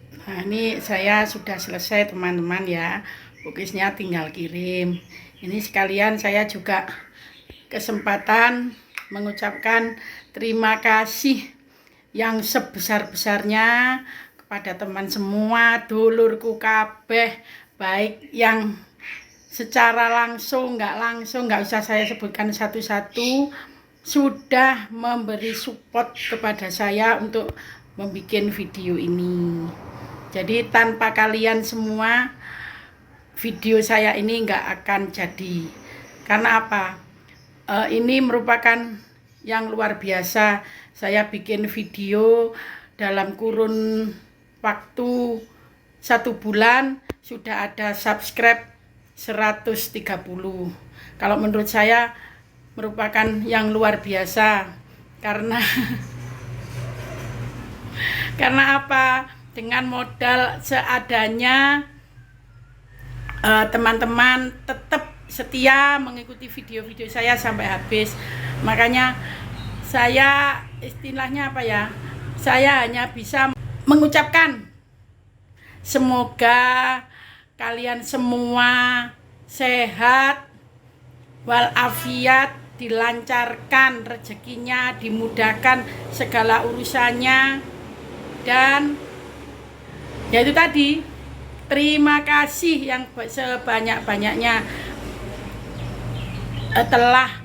Nah, ini saya sudah selesai teman-teman ya. Cookiesnya tinggal kirim. Ini sekalian saya juga kesempatan mengucapkan terima kasih yang sebesar-besarnya kepada teman semua, dulurku kabeh, baik yang secara langsung, nggak usah saya sebutkan satu-satu, sudah memberi support kepada saya untuk membuat video ini. Jadi tanpa kalian semua video saya ini nggak akan jadi. Karena apa? Ini merupakan yang luar biasa. Saya bikin video dalam kurun waktu 1 bulan sudah ada subscribe 130. Kalau menurut saya merupakan yang luar biasa karena karena apa? Dengan modal seadanya teman-teman tetap setia mengikuti video-video saya sampai habis. Makanya saya istilahnya apa ya? Saya hanya bisa mengucapkan semoga kalian semua sehat walafiat, dilancarkan rezekinya, dimudahkan segala urusannya, dan ya itu tadi, terima kasih yang sebanyak-banyaknya telah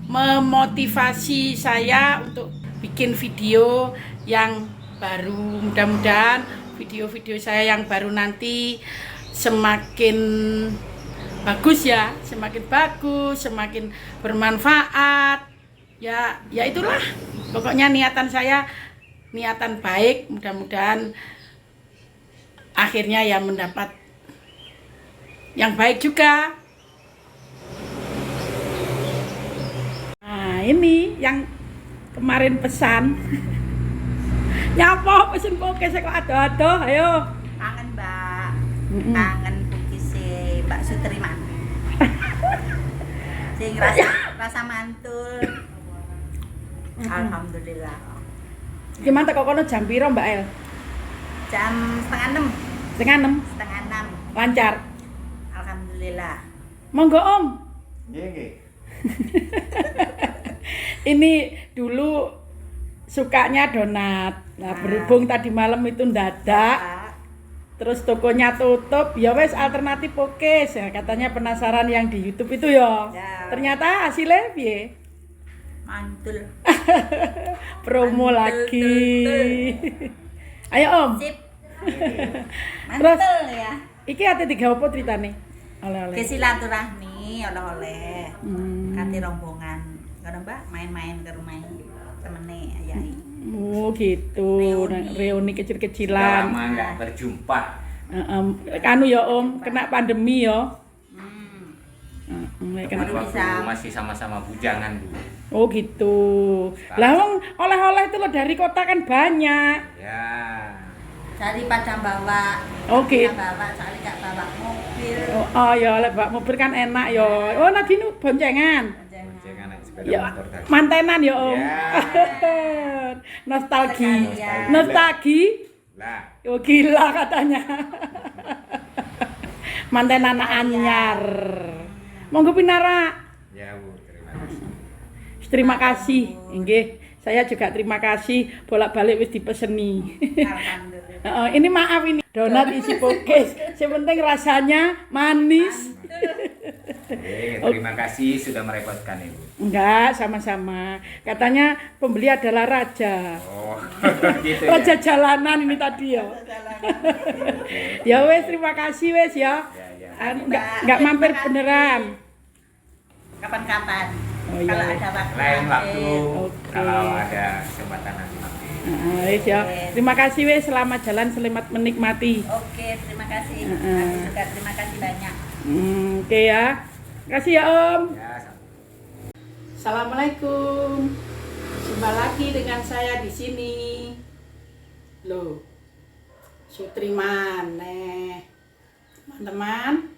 memotivasi saya untuk bikin video yang baru. Mudah-mudahan video-video saya yang baru nanti semakin bagus ya, semakin bagus, semakin bermanfaat. Ya itulah. Pokoknya niatan saya niatan baik, mudah-mudahan akhirnya ya mendapat yang baik juga. Nah, ini yang kemarin pesan. Nyapa pesen pokoknya kok ado-ado, ayo. Kangen Mbak, kangen cookies Mbak Sutriman. Sing rasa mantul. Alhamdulillah. Gimana kok kono jam piro Mbak El? Jam setengah 6. Setengah 6. Setengah 6. Lancar. Alhamdulillah. Monggo Om. Nggih. Ini dulu sukanya donat. Nah, berhubung tadi malam itu ndadak, terus tokonya tutup, ya wes alternatif cookies. Ya, katanya penasaran yang di YouTube itu ya. Ternyata hasilnya piye? Mantul. Promo mantul, lagi. Ayo Om. Sip. Terus, Mantul ya. Iki ate digawe apa ceritane? Oleh-oleh. Ke silaturahmi oleh-oleh. Kate rombongan. Ngono Mbak, main-main ke rumah temene ayai. Oh gitu, reuni kecil-kecilan. Lama nggak berjumpa. Kanu ya Om, kena pandemi ya. Teman waktu masih sama-sama bujangan dulu. Oh gitu. Lah wong oleh-oleh itu loh dari kota kan banyak. Ya. Daripada bawa. Oke. Bawa, soalnya gak bawa mobil. Oh ya, oleh bawa mobil kan enak ya. Oh Nadine boncengan. Boncengan naik sepeda Ya, motor tadi. mantenan ya Om. Ya. Nostalgi. Sekalian. Nostalgi. Lah, Oh gila katanya. Manten anak anyar. Monggo pinara. ya Bu, terima kasih. Terima kasih. Nggih, saya juga terima kasih bolak-balik wis dipeseni. Alhamdulillah. Ini maaf ini donat isi pokes. Yang penting rasanya manis. Terima kasih sudah merepotkan Ibu. Enggak, sama-sama. Katanya pembeli adalah raja. Oh, gitu Raja ya. jalanan ini tadi ya. Ya wes, terima kasih wes ya. Ya. Enggak mampir beneran. Kapan-kapan. Oh, iya. Kalau ada waktu. Lain waktu Oke. kalau ada kesempatan nanti. Wes ya. Terima kasih wes, selamat jalan, selamat menikmati. Oke, terima kasih. Aku juga terima kasih banyak. Oke ya. Kasih ya Om. Ya, Assalamualaikum. Jumpa lagi dengan saya di sini. Loh. Sutriman nih. Teman-teman,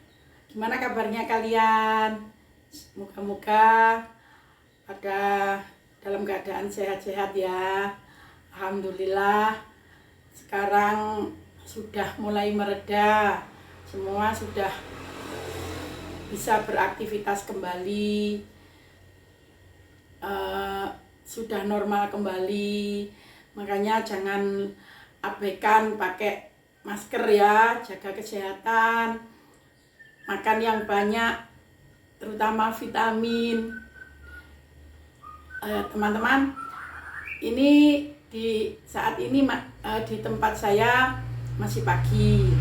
gimana kabarnya kalian? Moga-moga pada dalam keadaan sehat-sehat ya. Alhamdulillah. Sekarang sudah mulai mereda, semua sudah bisa beraktivitas kembali, sudah normal kembali. Makanya jangan abaikan pakai masker ya, jaga kesehatan, makan yang banyak, terutama vitamin. Teman-teman, ini di saat ini di tempat saya masih pagi.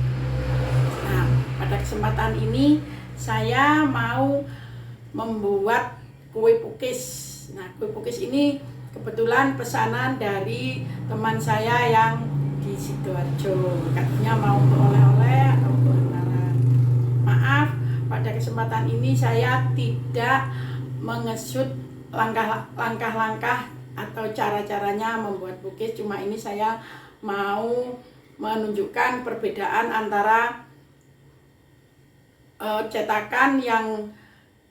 Nah, pada kesempatan ini saya mau membuat kue pukis. Nah, kue pukis ini kebetulan pesanan dari teman saya yang di Sidoarjo. Katanya mau untuk oleh-oleh atau untuk lebaran. Maaf, pada kesempatan ini saya tidak mengesut langkah-langkah atau cara-caranya membuat pukis. Cuma ini saya mau menunjukkan perbedaan antara cetakan yang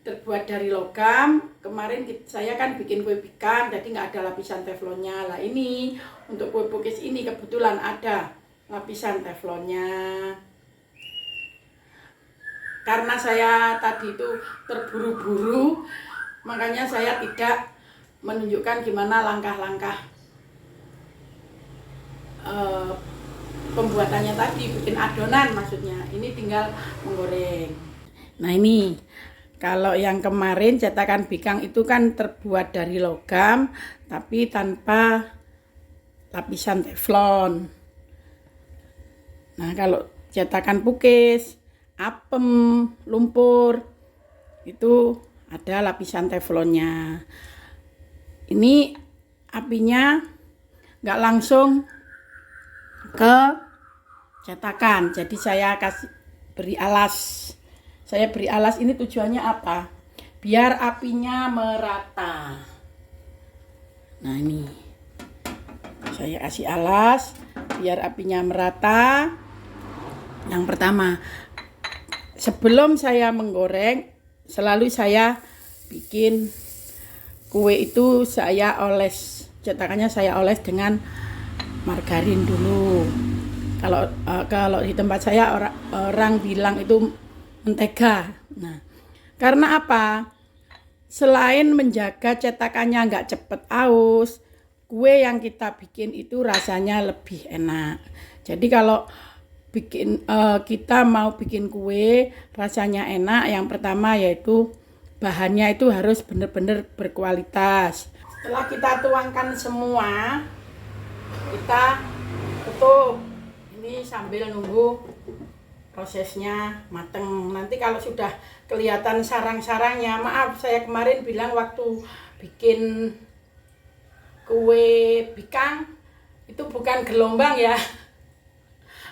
terbuat dari logam. Kemarin saya kan bikin kue pikan, jadi nggak ada lapisan teflonnya. Lah ini untuk kue pukis ini kebetulan ada lapisan teflonnya. Karena saya tadi itu terburu-buru, makanya saya tidak menunjukkan gimana langkah-langkah pembuatannya tadi, bikin adonan maksudnya. Ini tinggal menggoreng. Nah ini, kalau yang kemarin cetakan bikang itu kan terbuat dari logam, tapi tanpa lapisan teflon. Nah kalau cetakan pukis, apem, lumpur, itu ada lapisan teflonnya. Ini apinya nggak langsung ke cetakan, jadi saya beri alas. Saya beri alas ini tujuannya apa? Biar apinya merata. Nah ini, saya kasih alas biar apinya merata. Yang pertama, sebelum saya menggoreng, selalu saya bikin kue itu saya oles, cetakannya saya oles dengan margarin dulu. Kalau di tempat saya orang bilang itu mentega. Nah, karena apa? Selain menjaga cetakannya nggak cepet aus, kue yang kita bikin itu rasanya lebih enak. Jadi kalau kita mau bikin kue rasanya enak, yang pertama yaitu bahannya itu harus benar-benar berkualitas. Setelah kita tuangkan semua, kita tutup. Ini sambil nunggu prosesnya mateng. Nanti kalau sudah kelihatan sarang-sarangnya, maaf saya kemarin bilang waktu bikin kue bikang itu bukan gelombang ya.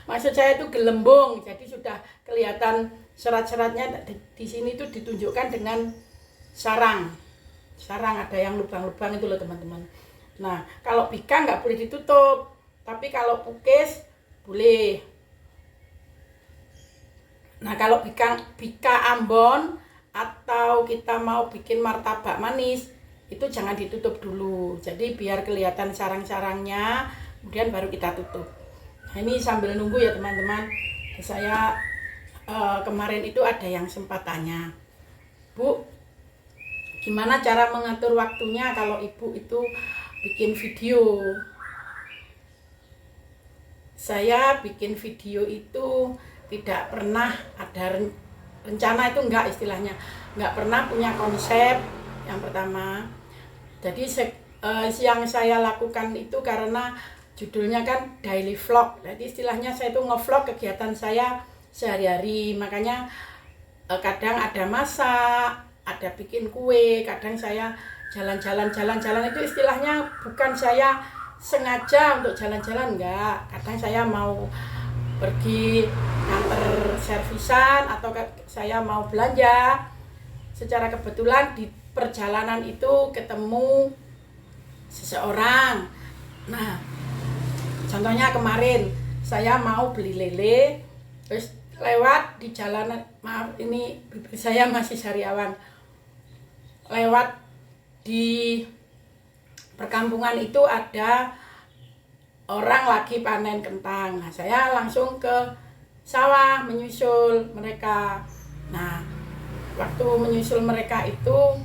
Maksud saya itu gelembung. Jadi sudah kelihatan serat-seratnya di sini itu ditunjukkan dengan sarang. Sarang ada yang lubang-lubang itu loh teman-teman. Nah, kalau bikang nggak boleh ditutup. Tapi kalau pukis boleh. Nah, kalau bika Ambon atau kita mau bikin martabak manis, itu jangan ditutup dulu. Jadi biar kelihatan sarang-sarangnya, kemudian baru kita tutup. Nah, ini sambil nunggu ya teman-teman. Saya kemarin itu ada yang sempat tanya, Bu, gimana cara mengatur waktunya kalau ibu itu bikin video? Saya bikin video itu tidak pernah ada rencana, itu enggak, istilahnya enggak pernah punya konsep. Yang pertama, jadi yang saya lakukan itu karena judulnya kan daily vlog, jadi istilahnya saya itu ngevlog kegiatan saya sehari-hari. Makanya kadang ada masak, ada bikin kue, kadang saya jalan-jalan itu istilahnya bukan saya sengaja untuk jalan-jalan, enggak. Kadang saya mau pergi nganter servisan atau saya mau belanja. Secara kebetulan di perjalanan itu ketemu seseorang. Nah, contohnya kemarin saya mau beli lele, terus lewat di jalanan, maaf ini bibir saya masih sariawan, lewat di perkampungan itu ada orang lagi panen kentang. Nah, saya langsung ke sawah menyusul mereka. Nah, waktu menyusul mereka itu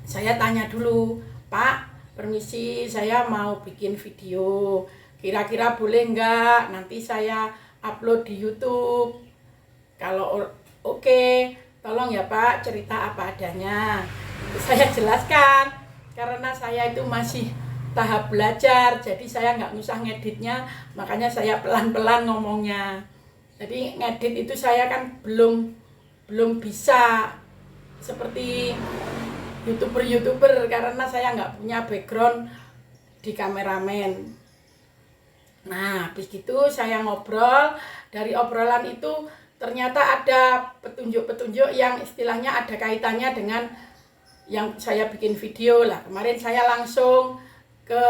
saya tanya dulu, Pak, permisi, saya mau bikin video. Kira-kira boleh nggak? Nanti saya upload di YouTube. Kalau oke, tolong ya Pak, cerita apa adanya. Saya jelaskan, karena saya itu masih tahap belajar, jadi saya nggak usah ngeditnya, makanya saya pelan-pelan ngomongnya. Jadi ngedit itu saya kan belum bisa seperti YouTuber karena saya nggak punya background di kameramen. Nah, habis gitu saya ngobrol, dari obrolan itu ternyata ada petunjuk-petunjuk yang istilahnya ada kaitannya dengan yang saya bikin video lah. Kemarin saya langsung ke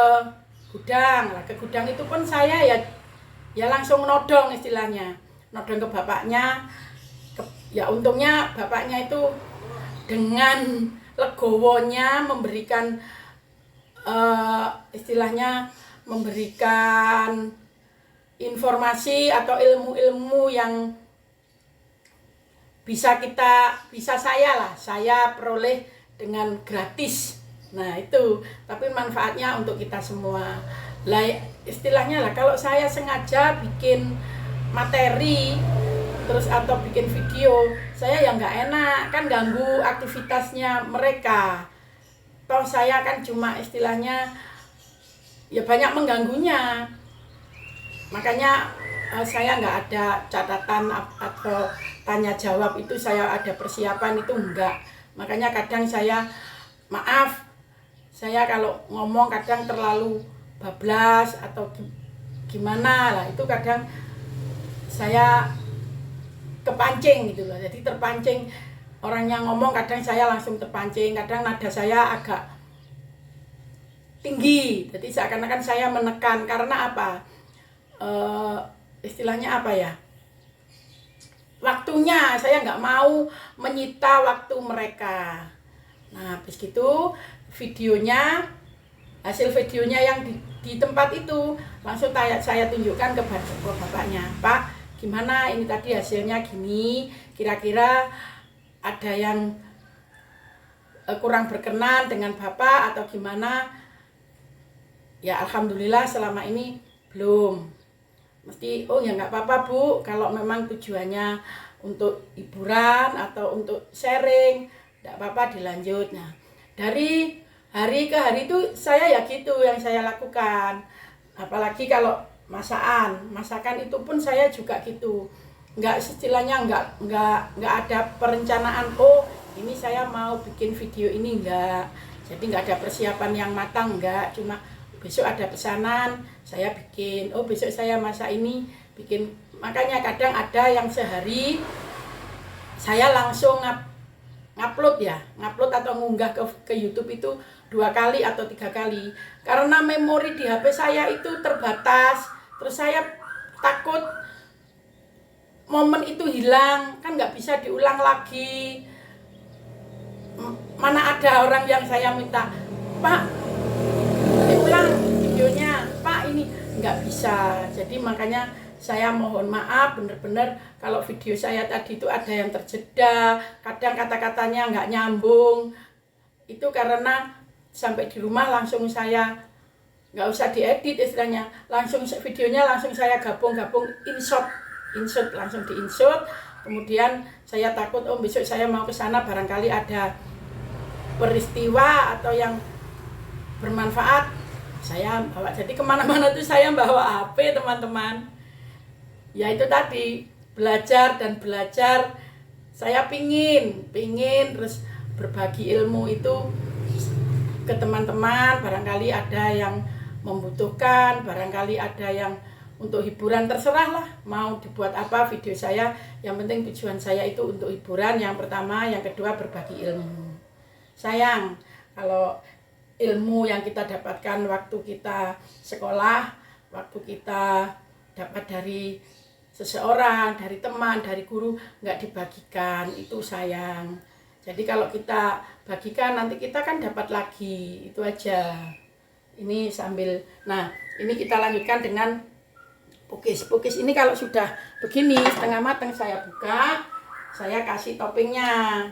gudang. Nah, ke gudang itu pun saya ya langsung nodong istilahnya. Nodong ke bapaknya. Ya untungnya bapaknya itu dengan legowonya memberikan istilahnya memberikan informasi atau ilmu-ilmu yang bisa saya peroleh dengan gratis. Nah itu, tapi manfaatnya untuk kita semua. Lah istilahnya lah, kalau saya sengaja bikin materi terus atau bikin video, saya ya nggak enak, kan ganggu aktivitasnya mereka. Toh saya kan cuma istilahnya ya banyak mengganggunya. Makanya saya nggak ada catatan atau tanya jawab itu, saya ada persiapan itu enggak. Makanya kadang saya maaf, saya kalau ngomong kadang terlalu bablas atau gimana lah, itu kadang saya kepancing gitu loh. Jadi terpancing, orang yang ngomong kadang saya langsung terpancing, kadang nada saya agak tinggi, jadi seakan-akan saya menekan. Karena apa? Istilahnya apa ya? Waktunya saya nggak mau menyita waktu mereka. Nah, habis gitu videonya, hasil videonya yang di tempat itu langsung saya tunjukkan ke bapaknya. Pak, gimana ini tadi hasilnya gini, kira-kira ada yang kurang berkenan dengan bapak atau gimana? Ya alhamdulillah selama ini belum. Mesti oh ya nggak apa-apa Bu, kalau memang tujuannya untuk hiburan atau untuk sharing, nggak apa-apa dilanjut. Nah, dari hari ke hari itu saya ya gitu yang saya lakukan. Apalagi kalau masakan itu pun saya juga gitu. Nggak istilahnya nggak ada perencanaan, oh ini saya mau bikin video ini, enggak. Jadi nggak ada persiapan yang matang, enggak. Cuma besok ada pesanan, saya bikin. Oh besok saya masak ini, bikin. Makanya kadang ada yang sehari saya langsung ngupload atau ngunggah ke YouTube itu 2 kali atau 3 kali. Karena memori di HP saya itu terbatas. Terus saya takut momen itu hilang, kan nggak bisa diulang lagi. Mana ada orang yang saya minta, Pak, diulang videonya, Pak, ini nggak bisa. Jadi makanya saya mohon maaf bener-bener kalau video saya tadi itu ada yang terjeda, kadang kata-katanya nggak nyambung. Itu karena sampai di rumah langsung saya nggak usah diedit istilahnya, langsung videonya langsung saya gabung insert langsung di insert. Kemudian saya takut oh besok saya mau ke sana barangkali ada peristiwa atau yang bermanfaat, saya bawa. Jadi kemana-mana tuh saya bawa HP teman-teman. Ya itu tadi, belajar dan belajar. Saya pingin terus berbagi ilmu itu ke teman-teman. Barangkali ada yang membutuhkan, barangkali ada yang untuk hiburan, terserah lah mau dibuat apa video saya. Yang penting tujuan saya itu untuk hiburan yang pertama, yang kedua berbagi ilmu. Sayang kalau ilmu yang kita dapatkan waktu kita sekolah, waktu kita dapat dari seseorang, dari teman, dari guru, nggak dibagikan, itu sayang. Jadi kalau kita bagikan nanti kita kan dapat lagi, itu aja. Ini sambil, nah ini kita lanjutkan dengan pukis. Pukis ini kalau sudah begini setengah matang saya buka, saya kasih toppingnya.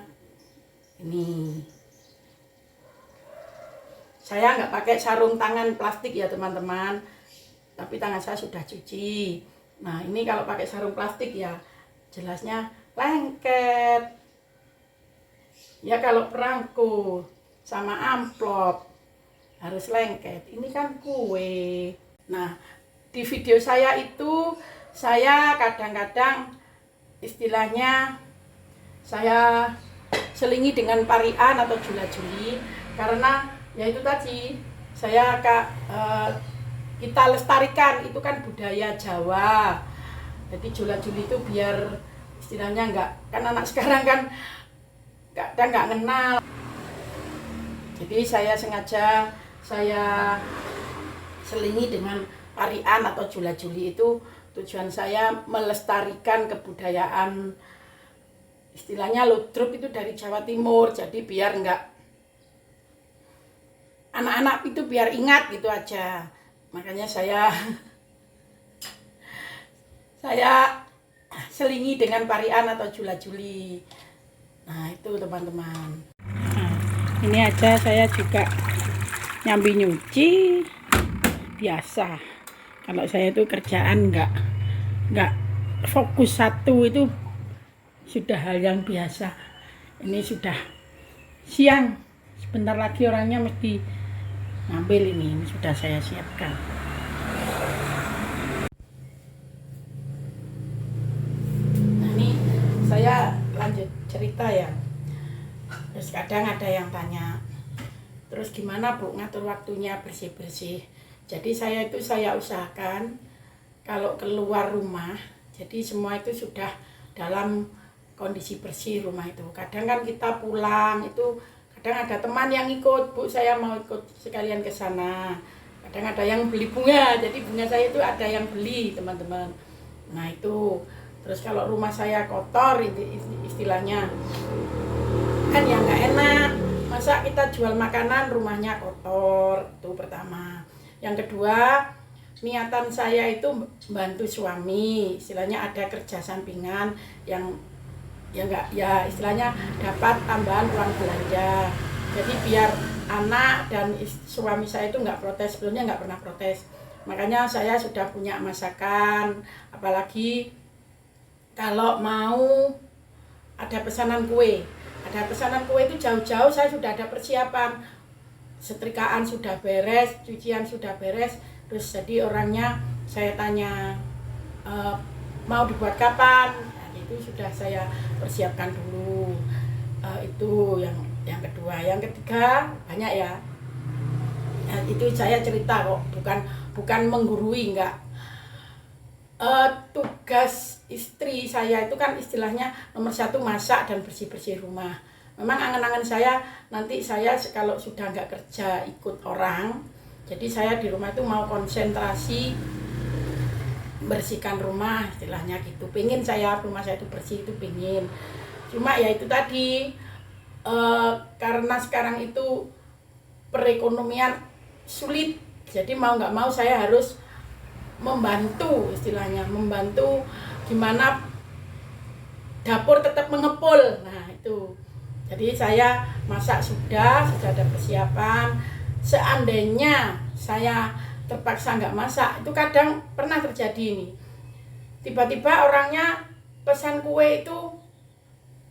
Ini. Saya nggak pakai sarung tangan plastik ya teman-teman, tapi tangan saya sudah cuci. Nah ini kalau pakai sarung plastik ya jelasnya lengket. Ya kalau perangko sama amplop harus lengket. Ini kan kue. Nah di video saya itu saya kadang-kadang istilahnya saya selingi dengan parian atau jula-juli karena ya itu tadi kita lestarikan, itu kan budaya Jawa. Jadi jula-juli itu biar istilahnya enggak, kan anak sekarang kan kadang nggak kenal. Jadi saya sengaja saya selingi dengan parian atau jula-juli, itu tujuan saya melestarikan kebudayaan, istilahnya ludruk itu dari Jawa Timur. Jadi biar enggak, anak-anak itu biar ingat gitu aja. Makanya saya selingi dengan parian atau jula-juli. Nah itu teman-teman. Nah, ini aja saya juga nyambi nyuci biasa. Kalau saya itu kerjaan nggak fokus satu, itu sudah hal yang biasa. Ini sudah siang, sebentar lagi orangnya mesti ngambil. Ini sudah saya siapkan. Nah ini saya lanjut cerita ya. Terus kadang ada yang tanya, terus gimana Bu ngatur waktunya bersih-bersih? Jadi saya usahakan kalau keluar rumah, jadi semua itu sudah dalam kondisi bersih rumah itu. Kadang kan kita pulang itu kadang ada teman yang ikut, Bu saya mau ikut sekalian ke sana. Kadang ada yang beli bunga, jadi bunga saya itu ada yang beli teman-teman. Nah itu, terus kalau rumah saya kotor istilahnya kan ya nggak enak. Masa kita jual makanan rumahnya kotor, itu pertama. Yang kedua, niatan saya itu bantu suami, istilahnya ada kerja sampingan yang ya istilahnya dapat tambahan uang belanja. Jadi biar anak dan suami saya itu nggak protes, sebelumnya nggak pernah protes. Makanya saya sudah punya masakan, apalagi kalau mau ada pesanan kue. Ada pesanan kue itu jauh-jauh saya sudah ada persiapan. Setrikaan sudah beres, cucian sudah beres. Terus jadi orangnya saya tanya mau dibuat kapan? Itu sudah saya persiapkan dulu. Itu yang kedua. Yang ketiga banyak ya. Nah, itu saya cerita kok, bukan menggurui, enggak. Tugas istri saya itu kan istilahnya nomor 1 masak dan bersih-bersih rumah. Memang angan-angan saya nanti saya kalau sudah nggak kerja ikut orang, jadi saya di rumah itu mau konsentrasi bersihkan rumah istilahnya gitu. Pengen saya rumah saya itu bersih, itu pengen. Cuma ya itu tadi karena sekarang itu perekonomian sulit, jadi mau nggak mau saya harus membantu, istilahnya membantu gimana dapur tetap mengepul. Nah itu, jadi saya masak sudah ada persiapan. Seandainya saya terpaksa nggak masak, itu kadang pernah terjadi ini, tiba-tiba orangnya pesan kue itu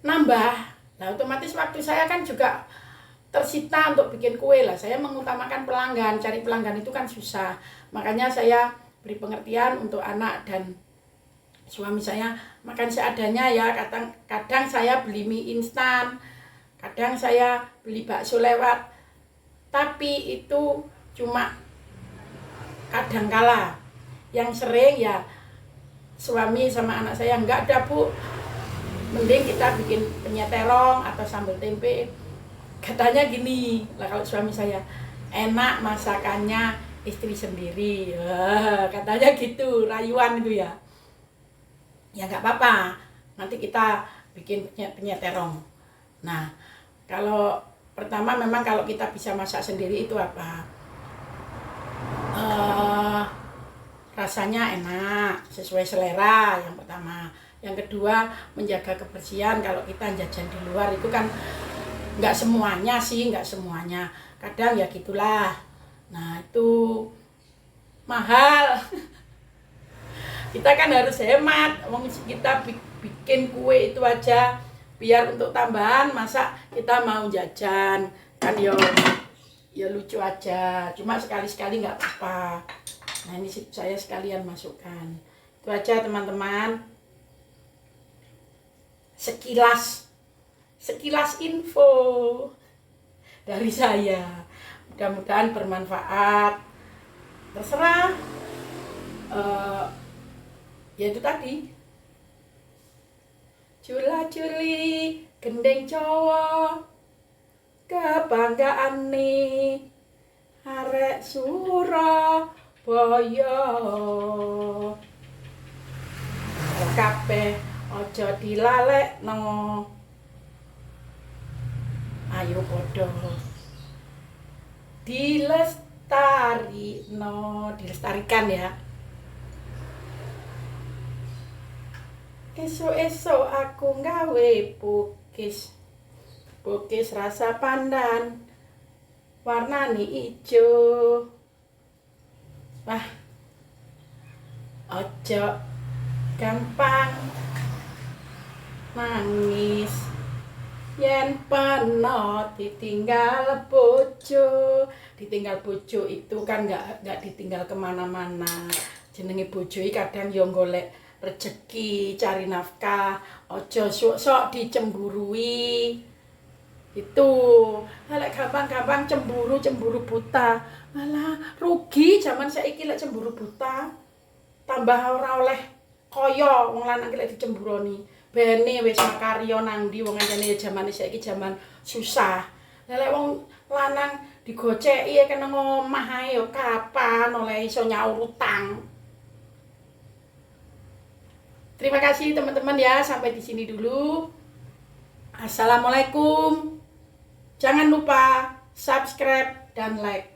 nambah. Nah otomatis waktu saya kan juga tersita untuk bikin kue lah. Saya mengutamakan pelanggan, cari pelanggan itu kan susah. Makanya saya beri pengertian untuk anak dan suami saya makan seadanya ya. Kadang saya beli mie instan, kadang saya beli bakso lewat, tapi itu cuma kadangkala. Yang sering ya suami sama anak saya, enggak ada Bu, mending kita bikin penyet terong atau sambal tempe. Katanya gini lah kalau suami saya, enak masakannya istri sendiri. Katanya gitu, rayuan itu ya. Ya nggak apa-apa, nanti kita bikin penyet terong. Nah kalau pertama memang kalau kita bisa masak sendiri itu apa, rasanya enak, sesuai selera yang pertama. Yang kedua, menjaga kebersihan. Kalau kita jajan di luar itu kan nggak semuanya sih, nggak semuanya. Kadang ya gitulah. Nah, itu mahal. Kita kan harus hemat. Kita bikin kue itu aja biar untuk tambahan, masa kita mau jajan kan ya lucu aja. Cuma sekali-sekali nggak apa-apa. Nah, ini saya sekalian masukkan. Itu aja teman-teman. Sekilas info dari saya. Mudah-mudahan bermanfaat. Terserah. Ya itu tadi. Jula-juli gendeng Jawa kebanggaan nih arek Surabaya. Kabeh aja dilalekno. Ayo padha dilestarikan ya. Esok-esok aku nggawe pukis rasa pandan warnane ijo. Wah, ojo gampang nangis yen peno ditinggal bojo. Ditinggal bojo itu kan nggak ditinggal kemana-mana. Jenenge bojo iki kadang yo golek rezeki, cari nafkah, ojo sok dicemburui. Itu lek gampang-gampang cemburu buta, malah rugi zaman saiki lek cemburu buta. Tambah ora oleh kaya wong lanang lek dicemburoni. Bene wis makarya nang ndi wong anjane jamane saiki jaman susah. Lek wong lanang digoceki kena ngomah ae yo kapan oleh iso nyaur utang. Terima kasih teman-teman ya, sampai di sini dulu. Assalamualaikum. Jangan lupa subscribe dan like.